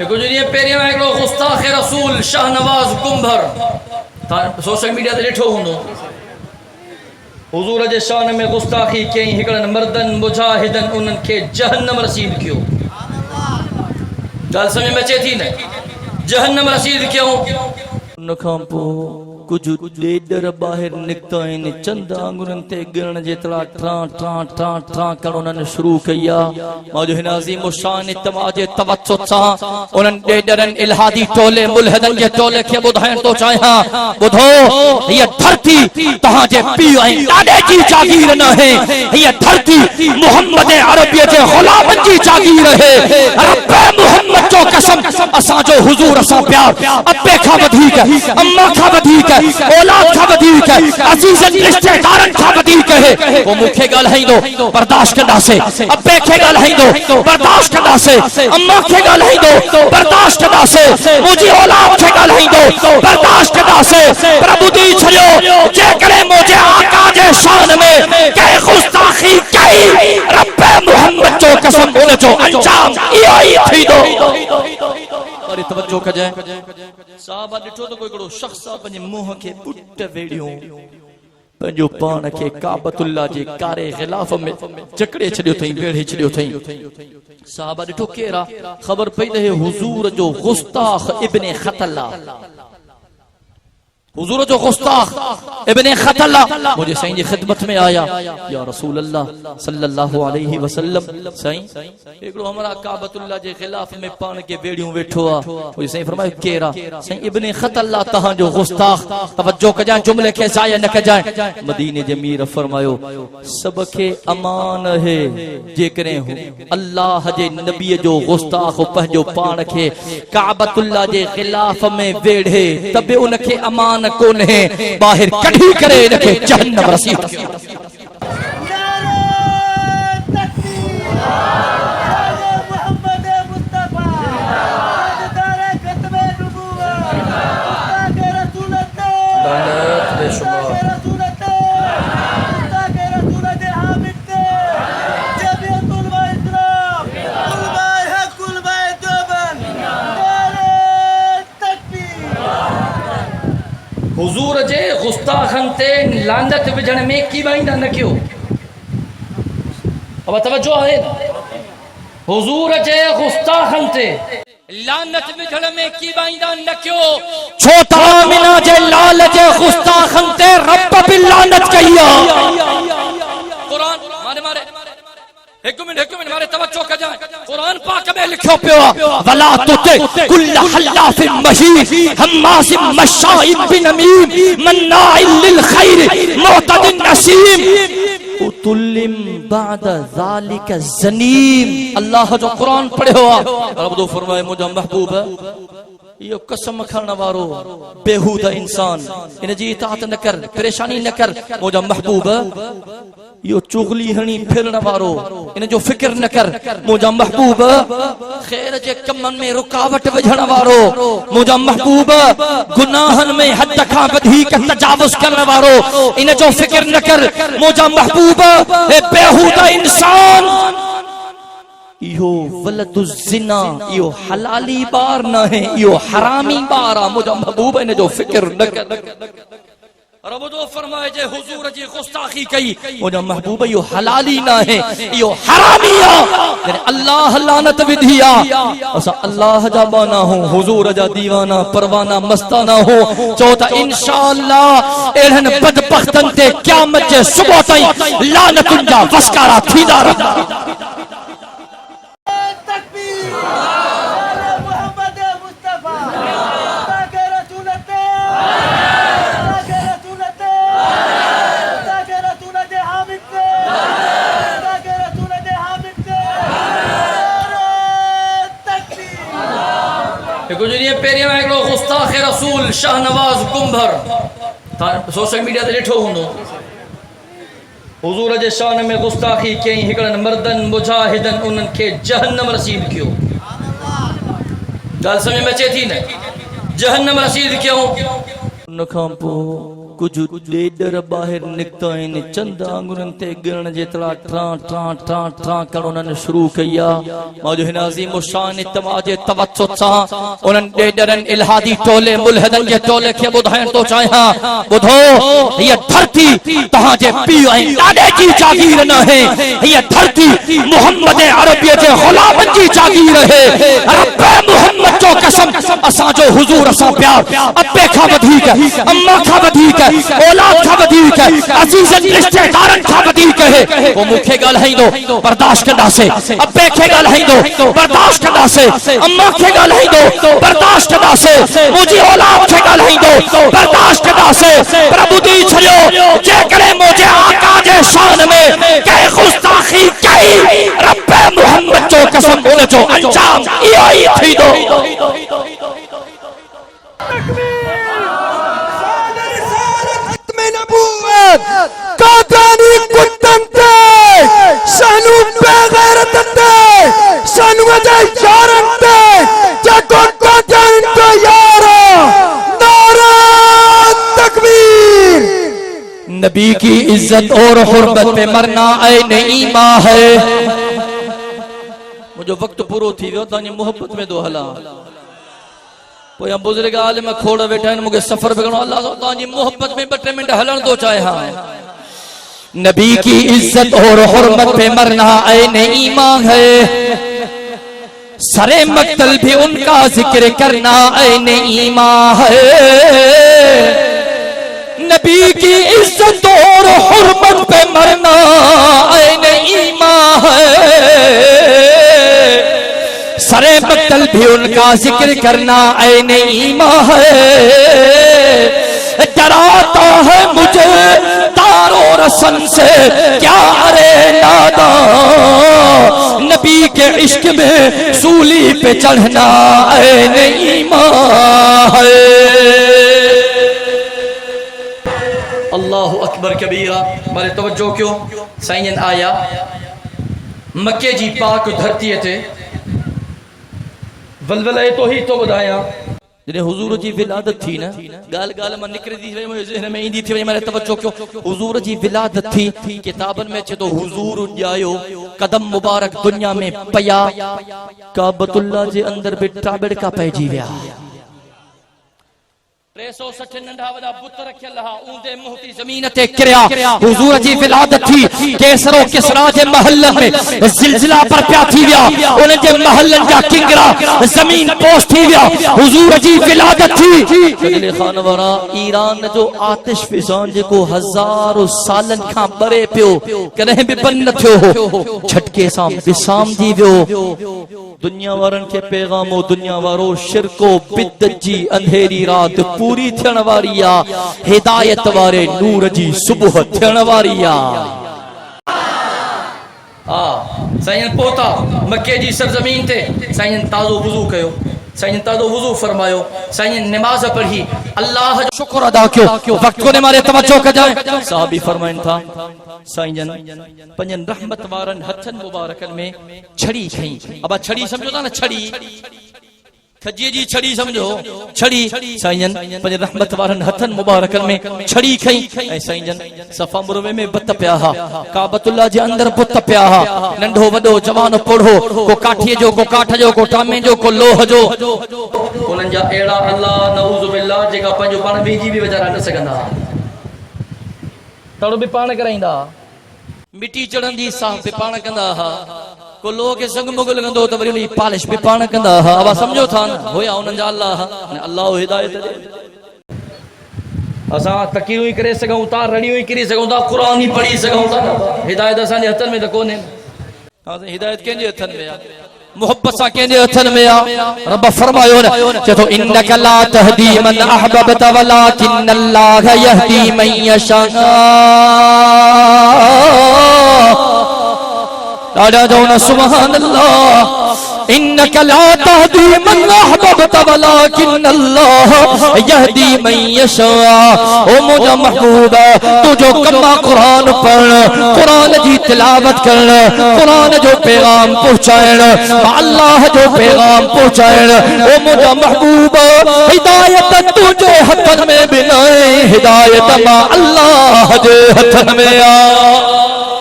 गुजरिए पेरिया में एकड़ो गुस्ताख रसूल Shahnawaz कुंभर social media ते ॾिठो हूंदो। हुजूर जे शान में गुस्ताखी कई हिकड़न मर्दन मुजाहिदन उन्हनि खे जहन्नम रसीद कियो। ॻाल्हि समझ में अचे थी न? जहन्नम रसीद क्यों? उन खां पोइ कुछ ॾेडर ॿाहिरि निकिता आहिनि, चंद आंगुरनि ते गिणण जेतिरा ट्रां ट्रां ट्रां ट्रां करण उन्हनि शुरू कई आहे। मां जो हिन अज़ीम शान तव्हांजे तवज्जो सां उन्हनि ॾेडरनि इल्हादी टोले मुल्हिदनि जे टोले खे ॿुधाइण थो चाहियां। ॿुधो, हीअ धरती तव्हांजे पीउ ऐं ॾाॾे जी जागीर न आहे, हीअ धरती मुहम्मद अरबीअ जे ग़ुलामनि जी जागीर आहे। रब मुहम्मद जो कसम, असांजो हुजूर असां प्यार अब्बे खां वधीक, अम्मा खां वधीक, औलाद का वधीक, अजीजन रिश्तेदारन का वधीक है। वो मुखे ॻाल्हाईंदो बर्दाश्त कंदासे, अब्बे खे ॻाल्हाईंदो बर्दाश्त कंदासे, अम्मा खे ॻाल्हाईंदो बर्दाश्त कंदासे, मुंहिंजी औलाद खे ॻाल्हाईंदो बर्दाश्त कंदासे। पर ॿुधी छॾियो, जेकॾहिं मुंहिंजे आका जे शान में कंहिं गुस्ताखी कई, रब मुहम्मद जो कसम उन जो अंजाम इहो ई थींदो। और तवज्जो कजे, साहब ॾिठो त कोई हिकिड़ो शख्स पंहिंजे मुंहं खे पुट वेड़ियो, पंहिंजो पान खे काबतुल्लाह जे कारे ग़िलाफ़ में जकड़े छॾियो अथई, वेड़े छॾियो अथई। साहब ॾिठो केरु आहे? ख़बर पई त हे हुजूर जो गुस्ताख इब्ने खतल्ला, हुजूर जो गुस्ताख इब्ने खतल्ला मुझे साईं जी खिदमत में आया। या रसूल अल्लाह सल्लल्लाहु अलैहि वसल्लम, साईं एकड़ो हमरा काबतुल्लाह जे खिलाफ में पान के बेड़ियों वेठो आ। मुझे साईं फरमायो केरा? साईं इब्ने खतल्ला तहां जो गुस्ताख। तवज्जो कजां, जुमले के ज़ाया न कजां। मदीने जे मीर फरमायो सब के अमान है, जेकरे अल्लाह जे नबी जो गुस्ताख पंहिंजो पान के काबतुल्लाह जे खिलाफ में वेड़े तबे उनके अमान कौन है, बाहर कढ़ी करे इनके जहन्नम रसीद कियो। हुजूर जे गुस्ताखन ते लानत विझण में की बाइंदा न कयो। अब तवज्जो है, हुजूर जे गुस्ताखन ते लानत विझण में की बाइंदा न कयो। छो त आमिना जे लाल जे गुस्ताखन ते रब भी लानत कईया। कुरान मारे मारे एक मिनट मारे तवज्जो कजा। कुरान पाक में लिखो पियो वला तुते कुल्ल हल्लाफिन महीन हम्मासिम मशाइन बिनमीम मन्नाइल लिल खैर मुअतदिन नसीम उतुल्लिम बाद ज़ालिका ज़नीम। अल्लाह जो कुरान पढ़ियो आ। रब दो फरमाए मुझा महबूब यो कसम खरण वारो बेहूदा इंसान, इन जी इताअत न कर, परेशानी न कर। मुझा महबूब यो चुगली हणी फिरण वारो, इन जो फिक्र न कर। मुझा महबूब खैर जे कमन में रुकावट विझण वारो, मुझा महबूब गुनाहन में हद खां वधीक तजावुज करण वारो, इन जो फिक्र न कर। मुझा महबूब ए बेहूदा इंसान इहो वलदु ज़िना, इहो हलाली बार न है, इहो हरामी बार आ। मुझा महबूब इन जो फिक्र न कर। रब जो फरमाए जे हुजूर जी गुस्ताखी कई, मुझा महबूब इहो हलाली न है, इहो हरामी आ। यानी अल्लाह लानत विधिया। असा अल्लाह जा बाना हो, हुजूर जा दीवाना परवाना मस्ताना हो। चो त इंशाअल्लाह एहन बदबख्तन ते क़यामत जे सुबह ताईं लानतुन जा वसकारा थींदा रहंदा। गुजरिए पेरिया में एकड़ो गुस्ताख रसूल शाहनवाज कुंभर सोशल मीडिया ते ॾिठो हूंदो। हुजूर जे शान में गुस्ताखी कई हिकड़न मर्दन मुजाहिदन उन्हनि खे जहन्नम रसीद कियो। ॻाल्हि समझ में अचे थी न? जहन्नम रसीद क्यों? उन खां पोइ कुछ ॾेडर ॿाहिरि निकिता आहिनि, चंद आंगुरनि ते गिणण जेतिरा ट्रां ट्रां ट्रां ट्रां करण उन्हनि शुरू कई आहे। मौजो हिन अज़ीम शान इत्तबा जे तवज्जुह सां उन्हनि ॾेडरनि इल्हादी टोले मुल्हिदनि जे टोले खे ॿुधाइण थो चाहियां, ॿुधो हीअ धरती तव्हांजे पीउ ऐं ॾाॾे जी जागीर न आहे, हीअ धरती मुहम्मद अरबीअ जे ग़ुलामनि जी जागीर आहे। रब मुहम्मद जो कसम, असांजो हुजूर असां प्यार अब्बे खां वधीक, अम्मा खां वधीक, औलाद खां वधीक, अज़ीज़नि रिश्तेदारनि खां वधीक है। वो मूंखे ॻाल्हाईंदो बर्दाश्त कंदासीं, अब्बे खे ॻाल्हाईंदो बर्दाश्त कंदासीं, अम्मा खे ॻाल्हाईंदो बर्दाश्त कंदासीं, मुंहिंजी औलाद खे ॻाल्हाईंदो बर्दाश्त कंदासीं। पर ॿुधी छॾियो, जेकॾहिं मुंहिंजे आका जे शान में कंहिं गुस्ताखी कई, रब मुहम्मद जो कसम उनजो अंजाम इहो ई थींदो। कादानी कुत्तंते सानू बेगैरतंते सानू अजे यारंते जको कादानते यारा नारा तकबीर। नबी की इज्जत और हुर्मत पे मरना ऐन ईमान है। मुझो वक्त पूरो थी वियो, तांजी मोहब्बत में दो हला पोइ बुजुर्ग आलिम खोड़ वेठा आहिनि, मूंखे सफ़र बि करणो, अल्लाह तांजी मोहब्बत में 2-3 मिनट हलण थो चाहियां। नबी की इज्जत और हुर्मत पे मरना ऐन ईमान है, सरे मक्तल भी उनका जिक्र करना ऐन ईमान है। नबी की इज्जत और हुर्मत पे मरना ऐन ईमान है, सरे मक्तल भी उनका जिक्र करना ऐन ईमान है। डराता है मुझे तारो रसन से क्या अरे नादा, नबी के इश्क में सूली पे चढ़ना ऐन ईमान है। अल्लाहु अकबर कबीरा। मारे तवज्जो क्यों साईं आया मक्के जी पाक धरती ते वलवले तो ही तो ॿुधायां, जॾहिं हुजूर जी विलादत थी न, ॻाल्हि ॻाल्हि मां निकिरंदी वई, मुंहिंजे ज़हन में ईंदी थी वई, मारे तवज्जो कयो, हुजूर जी विलादत थी, किताबनि में अचे थो हुजूर ॼायो, कदम मुबारक दुनिया में पया, काबतुल्लाह जे अंदर बि टाबिड़का पइजी विया, 360 नंढा वॾा बुत रखियल हा, ऊंदे मुहती ज़मीन ते किरिया। हुजूर जी विलादत थी, केसरो किसरा जे महलन में ज़िलज़िला पर पिया थी विया, उन जे महलन जा किंगरा ज़मीन पोश थी विया। हुजूर जी विलादत थी, अगले खान वारा ईरान जो आतिश फिजान जेको हज़ारों सालन खां बरे पियो, कॾहिं बि बंदि न थियो हो, झटके सां विसामजी वियो। दुनिया वारनि खे पैगामो, दुनिया वारो शिरको बिदत जी अंधेरी रात पूरी थियण वारी आ, हिदायत वारे नूर जी सुबह थियण वारी आ। साईं पहुता मक्के जी सरजमीन ते, साईं ताज़ो वुज़ू कयो, साईं ताज़ो वुज़ू फरमायो, साईं नमाज पढ़ी, अल्लाह जो शुक्र अदा कयो। वक्त को ने मारे तवज्जो कजाए, साहबी फरमाइन था साईं जन पंजन रहमत वारन हथन मुबारकन में छड़ी खई। अब छड़ी समझो था ना, छड़ी खजी जी छड़ी समझो, छड़ी साईं जन पंज रहमत वारन हथन मुबारकन में छड़ी खई। ऐं साईं जन सफ़ा मुरवे में बत पिया हा, काबतुल्लाह जे अंदर बुत पिया हा, नंढो वॾो जवान पोढ़ो, को काठीअ जो, को काठ जो, को टामे जो, को लोह जो, उन्हनि जा अहिड़ा अल्लाह नऊज़ बिल्लाह जेका पंहिंजो पाण वेझी बि वीचारा न सघंदा, तड़ो बि पाण कराईंदा, मिटी चढ़ंदी साफ़ बि पाण कंदा हा, को लोह के संग मुग लगंदो त वरी उन पालिश बि पाण कंदा हा। अब समझो था न, होया उन्हनि जा अल्लाह, अल्लाह हिदायत दे। असां तकियूं ही करे सघूं था, रड़ियूं ही करे सघूं था, क़ुरान ही पढ़ी सघूं था, हिदायत असांजे हथनि में त कोन्हे। हिदायत कंहिंजे हथनि में आहे, मोहब्बत सां कंहिंजे हथनि में आहे। रब फरमायो न, चए थो इन्नका ला तहदी मन अहबबत वलाकिन्नल्लाह यहदी मन यशा। सुभान अल्लाह। इन्नक ला तहदी मन अहबब्त वलाकिन्नल्लाह यहदी मन यशा। ओ मुझा महबूब तू जो कम्मा कुरान पढ़, कुरान जी तिलावत कर, कुरान जो पैगाम पहुंचाएण, अल्लाह जो पैगाम पहुंचाएण। ओ मुझा महबूब हिदायत तुझे हथन में बिना, हिदायत मा अल्लाह जे हथन में आ।